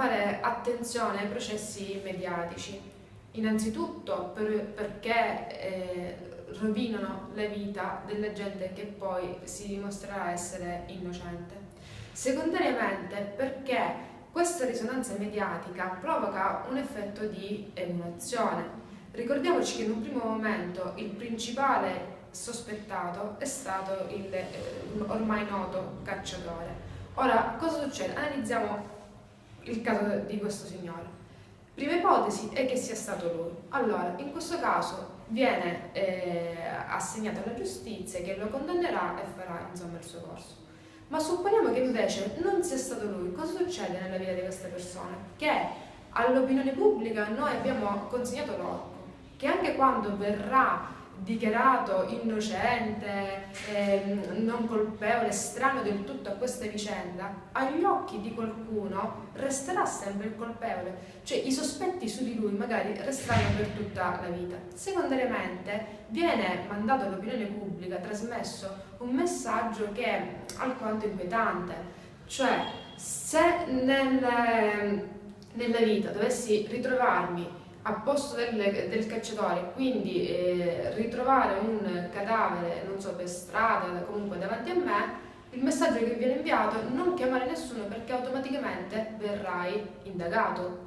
fare attenzione ai processi mediatici, innanzitutto perché rovinano la vita della gente che poi si dimostrerà essere innocente. Secondariamente perché questa risonanza mediatica provoca un effetto di emulazione. Ricordiamoci che in un primo momento il principale sospettato è stato il ormai noto cacciatore. Ora, cosa succede? Analizziamo il caso di questo signore. Prima ipotesi è che sia stato lui. Allora, in questo caso viene assegnato alla giustizia che lo condannerà e farà insomma il suo corso. Ma supponiamo che invece non sia stato lui. Cosa succede nella vita di queste persone? Che all'opinione pubblica noi abbiamo consegnato l'orco, che anche quando verrà dichiarato innocente, non colpevole, estraneo del tutto a questa vicenda, agli occhi di qualcuno resterà sempre il colpevole, cioè i sospetti su di lui magari resteranno per tutta la vita. Secondariamente viene mandato all'opinione pubblica, trasmesso un messaggio che è alquanto inquietante, cioè se nella vita dovessi ritrovarmi a posto del cacciatore, quindi ritrovare un cadavere, non so, per strada, comunque davanti a me, il messaggio che viene inviato è non chiamare nessuno perché automaticamente verrai indagato.